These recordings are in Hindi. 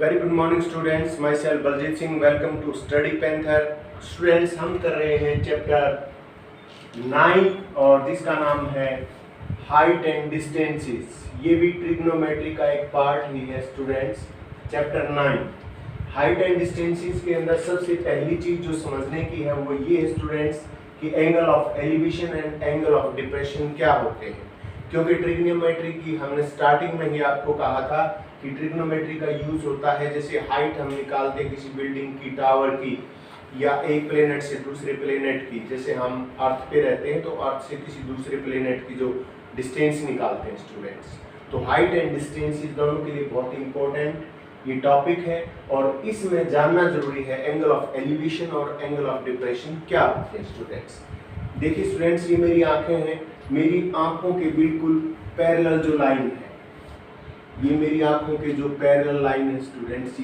Very good morning students, myself Baljeet Singh. Welcome to study panther. Students, हम कर रहे हैं चैप्टर 9 और जिसका नाम है हाइट एंड डिस्टेंसेस। ये भी ट्रिग्नोमेट्री का एक पार्ट ही है students. Chapter 9 height and distances के अंदर सबसे पहली चीज जो समझने की है वो ये है स्टूडेंट्स कि angle of elevation and angle of depression क्या होते हैं। क्योंकि ट्रिग्नोमेट्री की हमने स्टार्टिंग में ही आपको कहा था कि ट्रिग्नोमेट्री का यूज होता है जैसे हाइट हम निकालते हैं किसी बिल्डिंग की, टावर की, या एक प्लेनेट से दूसरे प्लेनेट की। जैसे हम अर्थ पे रहते हैं तो अर्थ से किसी दूसरे प्लेनेट की जो डिस्टेंस निकालते हैं स्टूडेंट्स। तो हाइट एंड डिस्टेंस इस दोनों के लिए बहुत इंपॉर्टेंट ये टॉपिक है और इसमें जानना जरूरी है एंगल ऑफ एलिवेशन और एंगल ऑफ डिप्रेशन क्या होते हैं स्टूडेंट्स। देखिए स्टूडेंट्स, ये मेरी आंखें हैं, मेरी आंखों के बिल्कुल पैरेलल जो लाइन है, ये मेरी आंखों के जो पैरेलल लाइन है स्टूडेंट्स,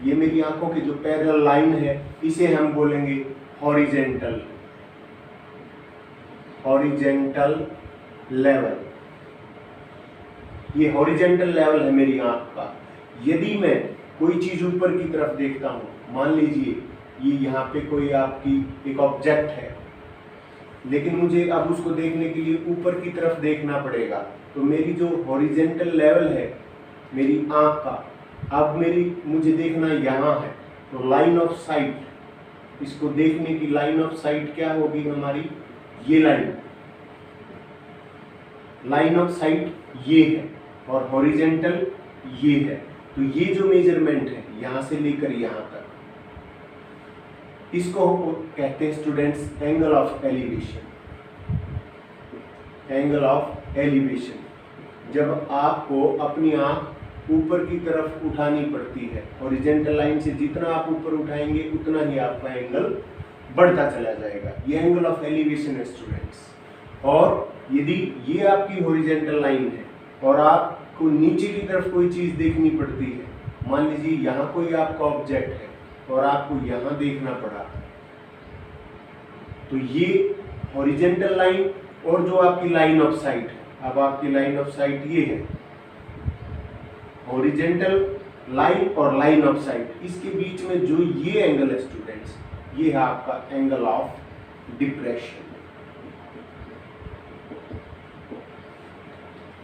ये मेरी आंखों की जो पैरेलल लाइन है इसे हम बोलेंगे हॉरिजेंटल लेवल। ये हॉरिजेंटल लेवल है मेरी आंख का। यदि मैं कोई चीज ऊपर की तरफ देखता हूँ, मान लीजिए ये यहाँ पे कोई आपकी एक ऑब्जेक्ट है, लेकिन मुझे अब उसको देखने के लिए ऊपर की तरफ देखना पड़ेगा, तो मेरी जो हॉरिजेंटल लेवल है मेरी आंख का, अब मुझे देखना यहाँ है, तो लाइन ऑफ साइट, इसको देखने की लाइन ऑफ साइट क्या होगी हमारी, ये लाइन ऑफ साइट ये है और हॉरिजेंटल ये है। तो ये जो मेजरमेंट है यहाँ से लेकर यहाँ तक, इसको कहते हैं students angle of elevation. Angle of elevation जब आपको अपनी आंख ऊपर की तरफ उठानी पड़ती है, हॉरिजेंटल लाइन से जितना आप ऊपर उठाएंगे उतना ही आपका एंगल बढ़ता चला जाएगा। ये एंगल ऑफ एलिवेशन है स्टूडेंट्स। और यदि ये आपकी हॉरिजेंटल लाइन है और आपको नीचे की तरफ कोई चीज देखनी पड़ती है, मान लीजिए यहाँ कोई आपका ऑब्जेक्ट है और आपको यहाँ देखना पड़ा, तो ये हॉरिजेंटल लाइन और जो आपकी लाइन ऑफ साइट है, अब आपकी लाइन ऑफ साइट ये है, हॉरिजेंटल लाइन और लाइन ऑफ साइट, इसके बीच में जो ये एंगल है स्टूडेंट्स, ये है आपका angle of depression.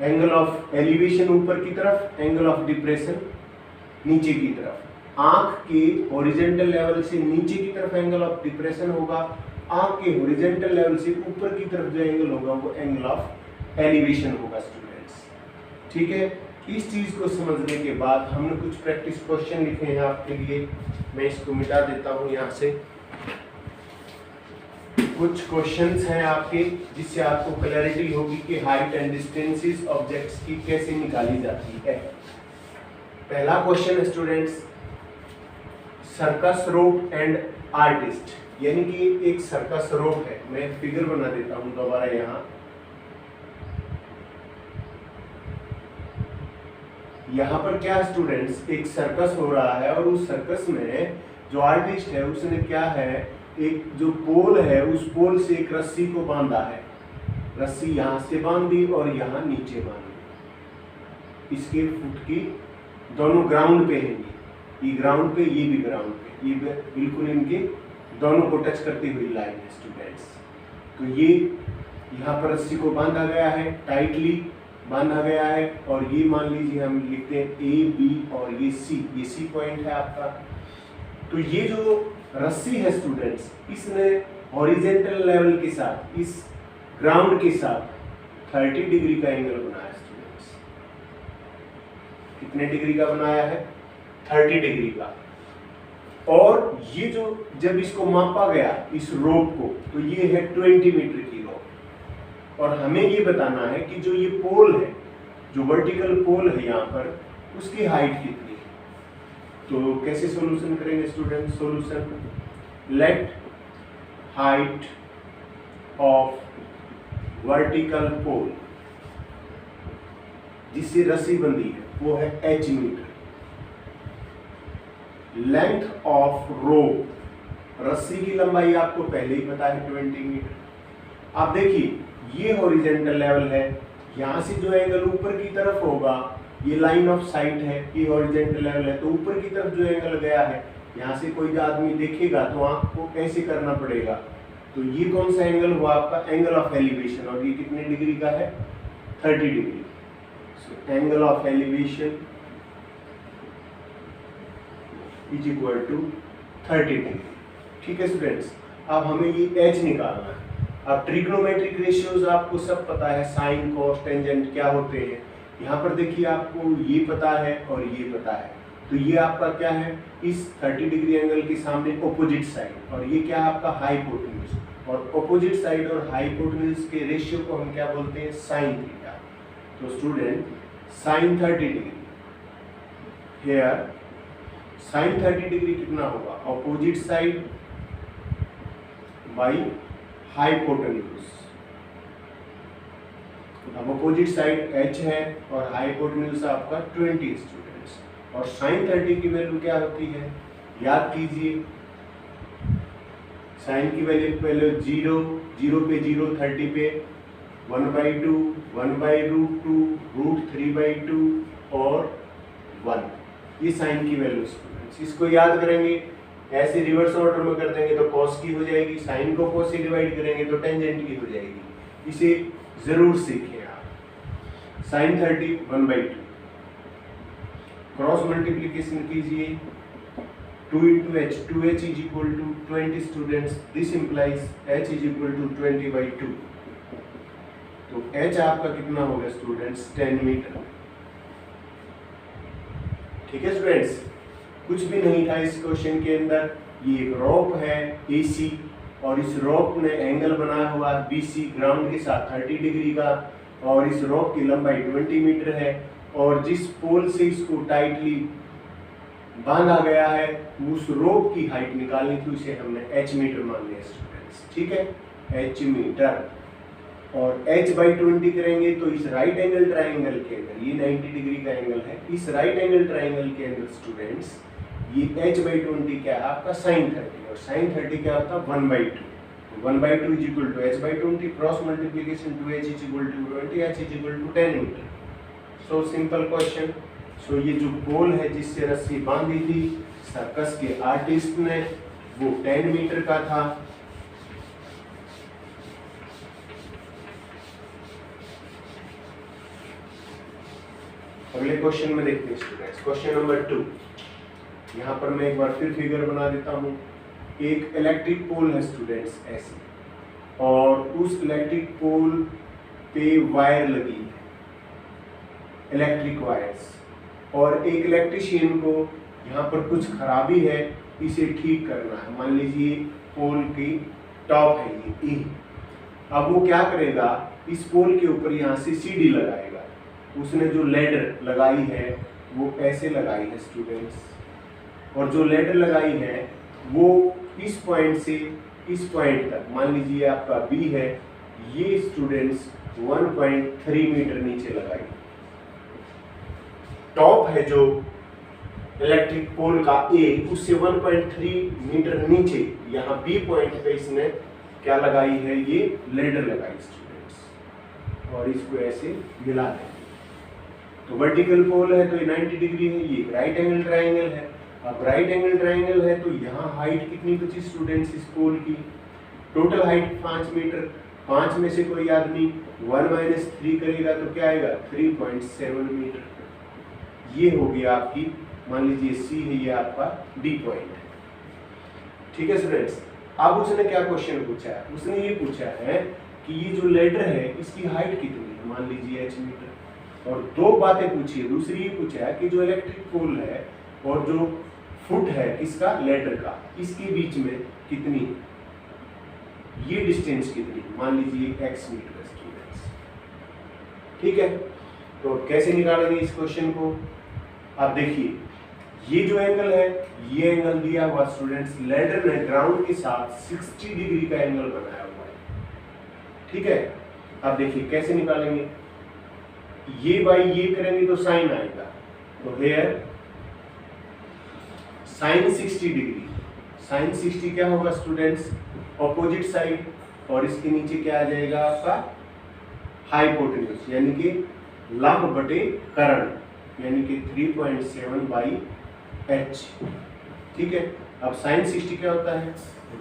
Angle of elevation ऊपर की तरफ, एंगल ऑफ डिप्रेशन नीचे की तरफ। आंख के हॉरिजेंटल लेवल से नीचे की तरफ एंगल ऑफ डिप्रेशन होगा, आंख के हॉरिजेंटल लेवल से ऊपर की तरफ जो एंगल होगा वो एंगल ऑफ एलिवेशन होगा स्टूडेंट्स। ठीक है, इस चीज को समझने के बाद हमने कुछ प्रैक्टिस क्वेश्चन लिखे हैं आपके लिए। मैं इसको मिटा देता हूं यहाँ से। कुछ क्वेश्चंस हैं आपके जिससे आपको क्लैरिटी होगी कि हाइट एंड डिस्टेंसेस ऑब्जेक्ट्स की कैसे निकाली जाती है। पहला क्वेश्चन है students, circus rope and artist, यानी कि एक सर्कस रोप है। मैं फिगर बना देता हूं दोबारा यहाँ पर क्या स्टूडेंट्स, एक सर्कस हो रहा है और उस सर्कस में जो आर्टिस्ट है उसने क्या है, एक जो पोल है उस पोल से एक रस्सी को बांधा है। रस्सी यहाँ से बांधी और यहाँ नीचे बांधी। इसके फुट की दोनों ग्राउंड पे है, ये ग्राउंड पे, ये भी ग्राउंड पे, ये बिल्कुल इनके दोनों को टच करती हुई लाइन है स्टूडेंट्स। तो ये यहाँ पर रस्सी को बांधा गया है, टाइटली बांधा गया है, और ये मान लीजिए हम लिखते हैं ए बी और ये सी पॉइंट है आपका। तो ये जो रस्सी है स्टूडेंट्स, इसने हॉरिजेंटल लेवल के साथ, इस ग्राउंड के साथ 30 डिग्री का एंगल बनाया स्टूडेंट्स। कितने डिग्री का बनाया है? 30 डिग्री का। और ये जो जब इसको मापा गया इस रोप को, तो ये है 20 मीटर की रोप। और हमें ये बताना है कि जो ये पोल है, जो वर्टिकल पोल है यहाँ पर, उसकी हाइट कितनी है। तो कैसे सॉल्यूशन करेंगे student? Solution, let height of vertical pole जिससे रस्सी बंधी है वो है h metre. Length of rope, रस्सी की लंबाई आपको पहले ही पता है 20 मीटर। आप देखिए ये हॉरिजेंटल लेवल है, यहाँ से जो एंगल ऊपर की तरफ होगा ये लाइन ऑफ साइट है, ये हॉरिजॉन्टल लेवल है, तो ऊपर की तरफ जो एंगल गया है, यहाँ से कोई आदमी देखेगा तो आंख को कैसे करना पड़ेगा, तो ये कौन सा एंगल हुआ आपका, एंगल ऑफ एलिवेशन, और ये कितने डिग्री का है, 30 degree. So angle of elevation is equal to 30 degree. ठीक है स्टूडेंट्स, अब हमें ये एच निकालना है। अब ट्रिग्नोमेट्रिक रेशियोज आपको सब पता है, साइन कॉस टेंजेंट क्या होते हैं। यहाँ पर देखिए आपको ये पता है और ये पता है, तो ये आपका क्या है, इस 30 डिग्री एंगल के सामने अपोजिट साइड, और ये क्या है आपका हाइपोटेन्यूज, और अपोजिट साइड और हाइपोटेन्यूज के रेशियो को हम क्या बोलते हैं, साइन थीटा। तो student sine 30 degree, here sine 30 degree कितना होगा, अपोजिट साइड बाई हाइपोटेन्यूज। अब अपोजिट साइड h है और हाइपोटेन्यूज आपका 20 स्टूडेंट्स, और साइन 30 की वैल्यू क्या होती है, याद कीजिए, साइन की वैल्यू पहले 0, 0 पे 0, 30 पे 1/2, 1/√2, √3/2 और 1, ये साइन की वैल्यू स्टूडेंट्स। इसको याद करेंगे, ऐसे रिवर्स ऑर्डर में कर देंगे तो कॉस की हो जाएगी, साइन को कॉस से डिवाइड करेंगे तो टेंजेंट की हो जाएगी। इसे जरूर सीखें आप। साइन 30 1/2, क्रॉस मल्टीप्लीकेशन कीजिए, 2 into h, 2h is equal to 20 students, this implies h is equal to 20/2, तो h आपका कितना होगा स्टूडेंट्स, 10 मीटर। ठीक है स्टूडेंट्स, कुछ भी नहीं था इस क्वेश्चन के अंदर, ये एक रोप है AC, और इस रोप ने एंगल बनाया हुआ है BC ग्राउंड के साथ 30 डिग्री का, और इस रोप की लंबाई 20 मीटर है, और जिस पोल से इसको टाइटली बांधा गया है उस रोप की हाइट निकालनी थी, उसे हमने h मीटर मान लिया स्टूडेंट्स। ठीक है, h मीटर, और h/20 करेंगे तो इस राइट एंगल ट्राइंगल के अंदर, ये 90 डिग्री का एंगल है, इस राइट एंगल ट्राइंगल के अंदर स्टूडेंट्स ये h/20 क्या है आपका साइन 30, और साइन 30 क्या होता है 1/2, 1/2 is equal to h/20, cross multiplication 2h is equal to 20, h is equal to 10 metre. So simple question. So ये जो पोल है जिससे रस्सी बांधी थी सर्कस के आर्टिस्ट ने, वो 10 मीटर का था। अगले क्वेश्चन में देखते हैं स्टूडेंट्स, क्वेश्चन नंबर 2। यहाँ पर मैं एक बार फिर फिगर बना देता हूँ। एक इलेक्ट्रिक पोल है स्टूडेंट्स ऐसे, और उस इलेक्ट्रिक पोल पे वायर लगी है, इलेक्ट्रिक वायर्स, और एक इलेक्ट्रिशियन को यहाँ पर कुछ खराबी है, इसे ठीक करना है। मान लीजिए पोल की टॉप है ये E, अब वो क्या करेगा, इस पोल के ऊपर यहाँ से सीढ़ी लगाएगा। उसने जो लैडर लगाई है वो ऐसे लगाई है स्टूडेंट्स, और जो लैडर लगाई है वो इस पॉइंट से इस पॉइंट तक, मान लीजिए आपका B है, ये स्टूडेंट्स 1.3 मीटर नीचे लगाई। टॉप है जो इलेक्ट्रिक पोल का A, उससे 1.3 मीटर नीचे यहाँ B पॉइंट पे इसने क्या लगाई है, ये लैडर लगाई स्टूडेंट्स, और इसको ऐसे मिला दें। तो वर्टिकल पोल है तो ये 90 डिग्री है, ये राइट एंगल ट्राइंगल है। अब राइट एंगल ट्राइंगल है तो यहाँ हाइट कितनी बची स्टूडेंट्स इस पोल की, टोटल हाइट 5 मीटर, 5 में से कोई आदमी 1 - 3 करेगा तो क्या आएगा 3.7 मीटर। ये हो गया आपकी, मान लीजिए C है, ये आपका D पॉइंट है। ठीक है स्टूडेंट्स, अब उसने क्या क्वेश्चन पूछा है, उसने ये पूछा है कि ये जो लेडर है इसकी हाइट कितनी है, मान लीजिए h मीटर, और दो बातें पूछी है। दूसरी ये पूछा है कि जो इलेक्ट्रिक पोल है और जो फुट है इसका लेडर का, इसके बीच में कितनी, ये डिस्टेंस कितनी, मान लीजिए x मीटर स्टूडेंट्स। ठीक है, तो कैसे निकालेंगे इस क्वेश्चन को। आप देखिए ये जो एंगल है, ये एंगल दिया हुआ स्टूडेंट्स, लेडर ने ग्राउंड के साथ 60 डिग्री का एंगल बनाया हुआ है। ठीक है, अब देखिए कैसे निकालेंगे, ये बाई ये करेंगे तो साइन आएगा, तो हेयर साइन 60 डिग्री, साइन 60 क्या होगा स्टूडेंट्स, ऑपोजिट साइड, और इसके नीचे क्या आ जाएगा आपका हाइपोटेन्यूज, यानी कि लंब बटे कर्ण। यानी कि 3.7 बाई h। ठीक है, अब साइन 60 क्या होता है,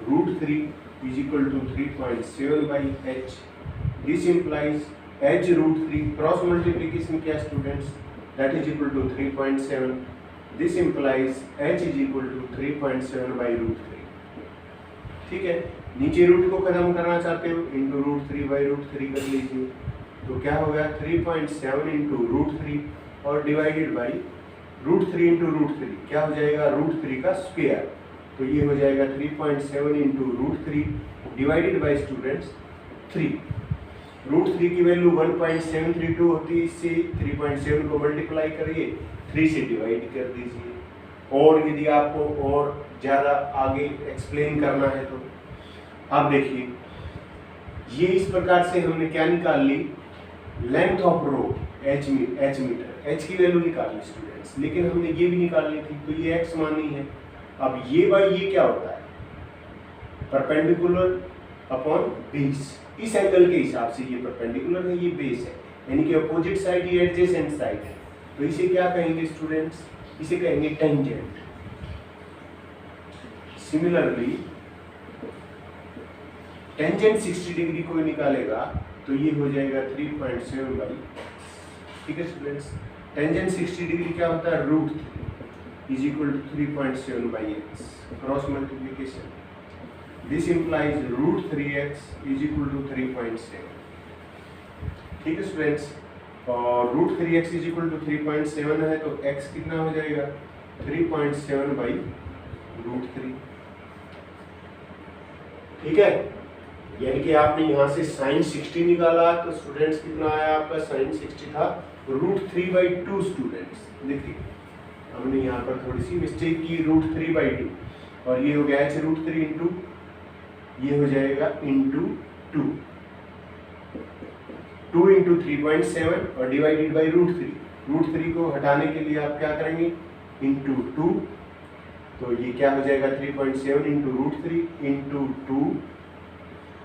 √3 is equal to 3.7 by h। This implies h √3 cross multiplication किया students, that is equal to 3.7। This implies h is equal to 3.7 by √3। ठीक है, नीचे रूट को खत्म करना चाहते हो, इंटू √3 बाई √3 कर लीजिए, तो क्या हो गया 3.7 इंटू √3 और डिवाइडेड बाई √3 इंटू √3 क्या हो जाएगा, √3 का स्क्वायर। तो ये हो जाएगा 3.7 इंटू √3 डिवाइडेड बाई स्टूडेंट्स 3। √3 की वैल्यू 1.732 होती है, इससे 3.7 को मल्टीप्लाई करिए, 3 से डिवाइड कर दीजिए। और यदि आपको और ज़्यादा आगे एक्सप्लेन करना है तो आप देखिए, ये इस प्रकार से हमने क्या निकाल ली, length of row h metre, h की वैल्यू निकाल ली स्टूडेंट्स, लेकिन हमने ये भी निकालनी थी, तो ये x मानी है। अब ये बाई ये क्या होता है, परपेंडिकुलर अपॉन बेस, इस एंगल के हिसाब से ये परपेंडिकुलर है, ये बेस है, यानी कि अपोजिट साइड ये एडजेसेंट साइड है, तो इसे क्या कहेंगे स्टूडेंट्स, इसे कहेंगे टेंजेंट। सिमिलरली टेंजेंट 60 डिग्री कोई निकालेगा तो ये हो जाएगा 3.7 बाई। ठीक है स्टूडेंट्स, टेंजेंट 60 डिग्री क्या होता है, √3 is equal to 3.7 by x, cross multiplication. This implies √3x is equal to 3.7। ठीक है स्टूडेंट्स, और √3x इज इक्वल टू 3.7 है, तो x कितना हो जाएगा 3.7 बाई √3। ठीक है, यानी कि आपने यहाँ से साइन 60 निकाला, तो स्टूडेंट्स कितना आया आपका, साइन 60 था √3 बाई 2 स्टूडेंट्स। देखिए हमने यहाँ पर थोड़ी सी मिस्टेक की, √3 बाई 2, और ये हो गया h √3 इंटू, ये हो जाएगा इंटू 2 इंटू 3.7 और डिवाइडेड बाई √3 को हटाने के लिए आप क्या करेंगे, इंटू 2, तो ये क्या हो जाएगा 3.7 इंटू √3 इंटू 2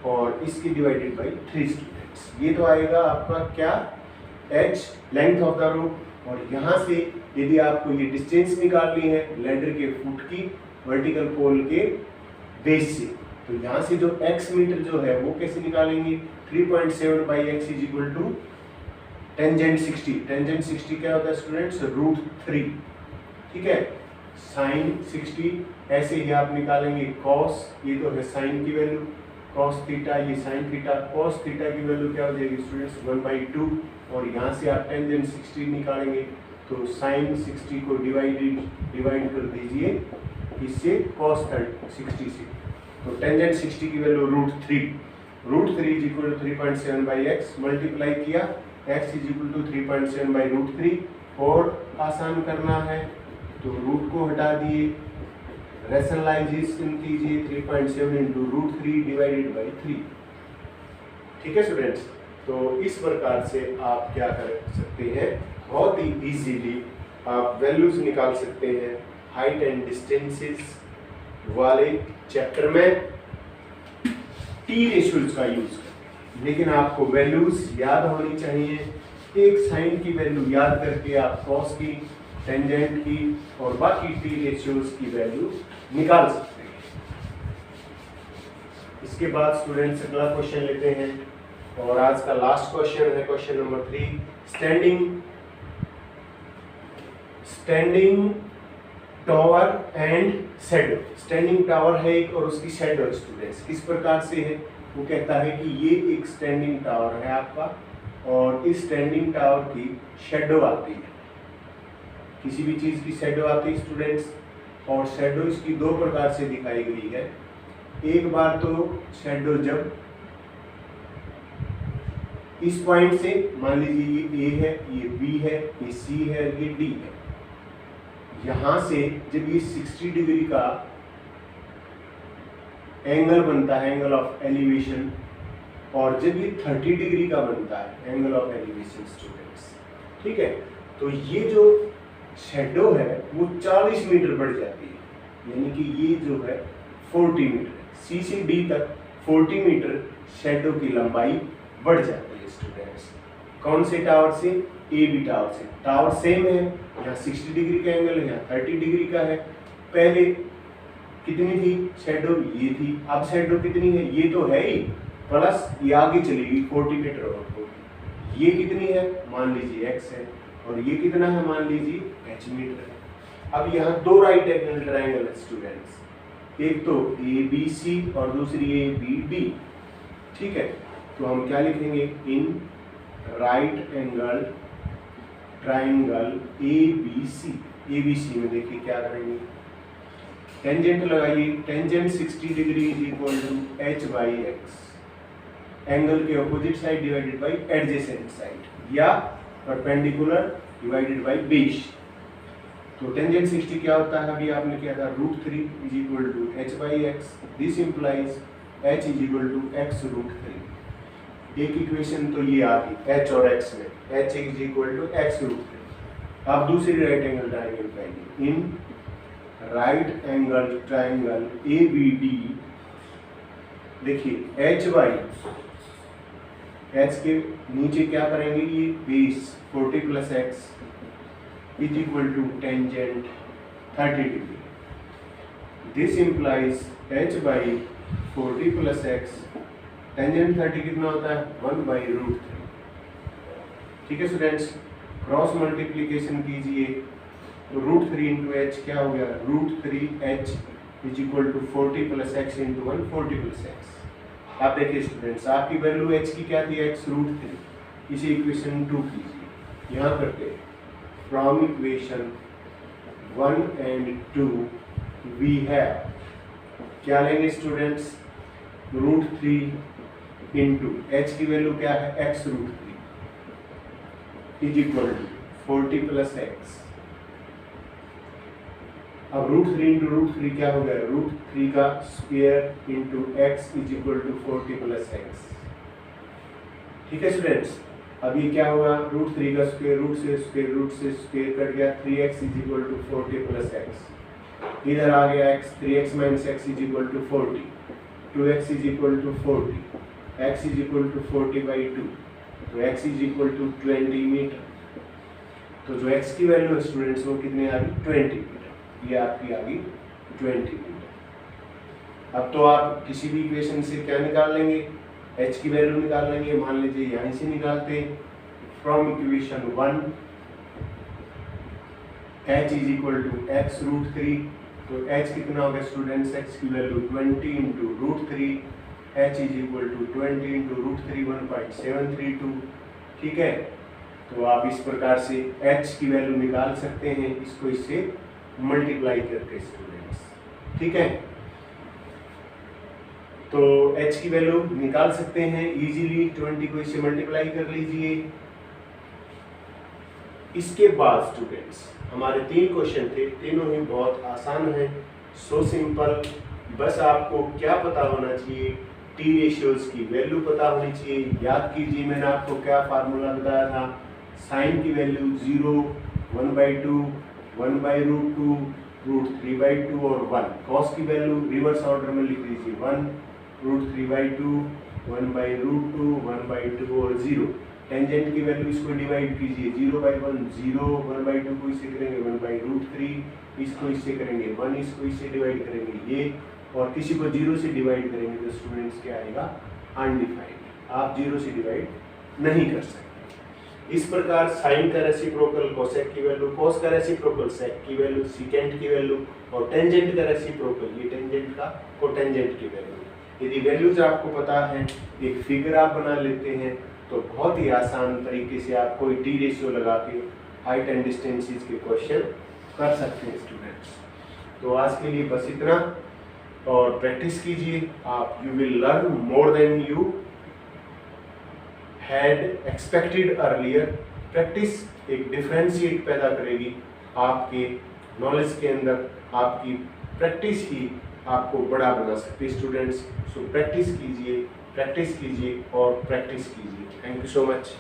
और इसकी डिवाइडेड बाई 3 स्टूडेंट्स। ये तो आएगा आपका क्या, h length of the rope. और यहाँ से यदि आपको ये डिस्टेंस निकालनी है लैडर के फुट की वर्टिकल पोल के बेस से, तो यहाँ से जो x मीटर जो है वो कैसे निकालेंगे, 3.7 by x is equal to tangent 60। Tangent 60 क्या होता है स्टूडेंट्स, √3। ठीक है, साइन 60 ऐसे ही आप निकालेंगे, कॉस, ये तो है साइन की वैल्यू, कॉस थीटा, ये साइन थीटा, कॉस थीटा की वैल्यू क्या हो जाएगी स्टूडेंट्स 1/2, और यहाँ से आप टेंजेंट 60 निकालेंगे, तो साइन 60 को डिवाइड कर दीजिए इससे कॉस 60 से, तो टेंजेंट 60 की value √3 is equal to 3.7 by x, multiply किया x is equal to 3.7 by √3, और आसान करना है तो रूट को हटा दिए, रैशनलाइजेशन कीजिए, 3.7 इंटू √3 डिवाइडेड बाई 3। ठीक है स्टूडेंट्स, तो इस प्रकार से आप क्या कर सकते हैं, बहुत ही इजीली आप वैल्यूज निकाल सकते हैं हाइट एंड डिस्टेंसेस वाले चैप्टर में टी रेशियोज का यूज कर। लेकिन आपको वैल्यूज याद होनी चाहिए, एक साइन की वैल्यू याद करके आप कॉस की, टेंजेंट की और बाकी टी रेशियोज की वैल्यू निकाल सकते हैं। इसके बाद स्टूडेंट्स अगला क्वेश्चन लेते हैं, और आज का लास्ट क्वेश्चन है question number 3, standing tower and shadow. Standing tower है एक और उसकी शैडो स्टूडेंट्स किस प्रकार से है, वो कहता है कि ये एक स्टैंडिंग टावर है आपका, और इस स्टैंडिंग टावर की शैडो आती है, किसी भी चीज़ की शैडो आती है स्टूडेंट्स, और शैडो इसकी दो प्रकार से दिखाई गई है। एक बार तो शैडो जब इस पॉइंट से, मान लीजिए ये A है, ये B है, ये C है, ये D है, यहाँ से जब ये 60 डिग्री का एंगल बनता है, एंगल ऑफ एलिवेशन, और जब ये 30 डिग्री का बनता है एंगल ऑफ एलिवेशन स्टूडेंट्स, ठीक है, तो ये जो शैडो है वो 40 मीटर बढ़ जाती है, यानी कि ये जो है 40 मीटर, C से D तक 40 मीटर शैडो की लंबाई बढ़ जाती है स्टूडेंट्स। कौन से टावर से, ए बी टावर से। टावर सेम है, यहाँ 60 डिग्री का एंगल है, यहाँ 30 डिग्री का है। पहले कितनी थी शैडो, ये थी। अब शैडो कितनी है, ये तो है ही, प्लस ये आगे चलेगी 40 मीटर और होगी। ये कितनी है, मान लीजिए x है, और ये कितना है, मान लीजिए h मीटर है। अब यहाँ दो राइट एंगल ट्रायंगल है स्टूडेंट्स, एक तो ABC और दूसरी ABD, ठीक है। तो हम क्या लिखेंगे, in right angle triangle ABC में देखिए क्या करेंगे, टेंजेंट लगाइए। Tangent 60 degree is equal to h/x, angle के opposite side divided by adjacent side, या परपेंडिकुलर डिवाइडेड बाय बेस। तो टेंजेंट 60 क्या होता है, अभी आपने किया था √3 is equal to h/x, this implies h is equal to x√3। एक इक्वेशन तो ये आ गई h और x में, h is equal to x√3। अब दूसरी राइट एंगल ट्रायंगल पाएंगे, in right angle triangle ABD, देखिए h के नीचे क्या करेंगे, ये base 40 + x is equal to tangent 30 degree. This implies h/40 + x, tangent 30 कितना होता है, 1/√3। ठीक है स्टूडेंट्स, क्रॉस मल्टीप्लीकेशन कीजिए तो √3 × h क्या हो गया, √3h is equal to 40 + x × 1, 40 + x। आप देखिए स्टूडेंट्स, आपकी वैल्यू h की क्या थी, x√3। इसे इक्वेशन 2 कीजिए, यहाँ करते from equation 1 and 2 we have, क्या लेंगे स्टूडेंट्स, √3 × h की वैल्यू क्या है, x√3 is equal to 40 + x। अब √3 × √3 क्या हो गया, √3 का square × x is equal to 40 + x। ठीक है स्टूडेंट्स, अब ये क्या होगा, √3 का स्क्वायर रूट से स्क्वायर कट गया, 3x is equal to 40 + x। इधर आ गया x, 3x - x is equal to 40, 2x is equal to 40, x is equal to 40/2, तो x is equal to 20 metre. तो जो x की वैल्यू है स्टूडेंट्स वो कितने आ गई, 20 मीटर। ये आपकी आ गई 20 मीटर। अब तो आप किसी भी इक्वेशन से क्या निकाल लेंगे, h की वैल्यू निकाल लेंगे। मान लीजिए यहाँ से निकालते, from equation 1 h is equal to x√3, तो h कितना हो गया स्टूडेंट्स, x की value 20 × √3, h is equal to 20 × √3, 1.732। ठीक है, तो आप इस प्रकार से h की वैल्यू निकाल सकते हैं, इसको इससे मल्टीप्लाई करके स्टूडेंट्स। ठीक है, तो h की वैल्यू निकाल सकते हैं इजीली, 20 को इससे मल्टीप्लाई कर लीजिए। इसके बाद स्टूडेंट्स हमारे 3 क्वेश्चन थे, तीनों ही बहुत आसान हैं, सो सिंपल। बस आपको क्या पता होना चाहिए, टी रेशियोज की वैल्यू पता होनी चाहिए। याद कीजिए मैंने आपको क्या फार्मूला बताया था, साइन की वैल्यू 0, 1/2, 1/√2, √3/2 और 1। कॉस की वैल्यू रिवर्स ऑर्डर में लिख लीजिए, 1, √3/2, 1/√2, 1/2 और 0। टेंजेंट की वैल्यू इसको डिवाइड कीजिए, 0/1, 0, 1/2 को इससे करेंगे 1/√3, इसको इससे करेंगे 1, इसको इससे डिवाइड करेंगे ये, और किसी को 0 से डिवाइड करेंगे तो स्टूडेंट्स क्या आएगा, अनडिफाइंड। आप 0 से डिवाइड नहीं कर सकते। इस प्रकार साइन का रेसिप्रोकल कोसेक की वैल्यू, कोस का रेसिप्रोकल सेक की वैल्यू, सिकेंट की वैल्यू, और टेंजेंट का रेसिप्रोकल ये टेंजेंट का कोटेंजेंट की वैल्यू। यदि वैल्यूज आपको पता है, एक फिगर आप बना लेते हैं, तो बहुत ही आसान तरीके से आप कोई टी रेशियो लगा के हाइट एंड डिस्टेंसेस के क्वेश्चन कर सकते हैं स्टूडेंट्स। तो आज के लिए बस इतना, और प्रैक्टिस कीजिए, आप you will learn more than you had expected earlier. Practice एक डिफरेंशिएट पैदा करेगी आपके नॉलेज के अंदर, आपकी प्रैक्टिस ही आपको बड़ा बना सकती है स्टूडेंट्स। सो प्रैक्टिस कीजिए और प्रैक्टिस कीजिए। Thank you so much.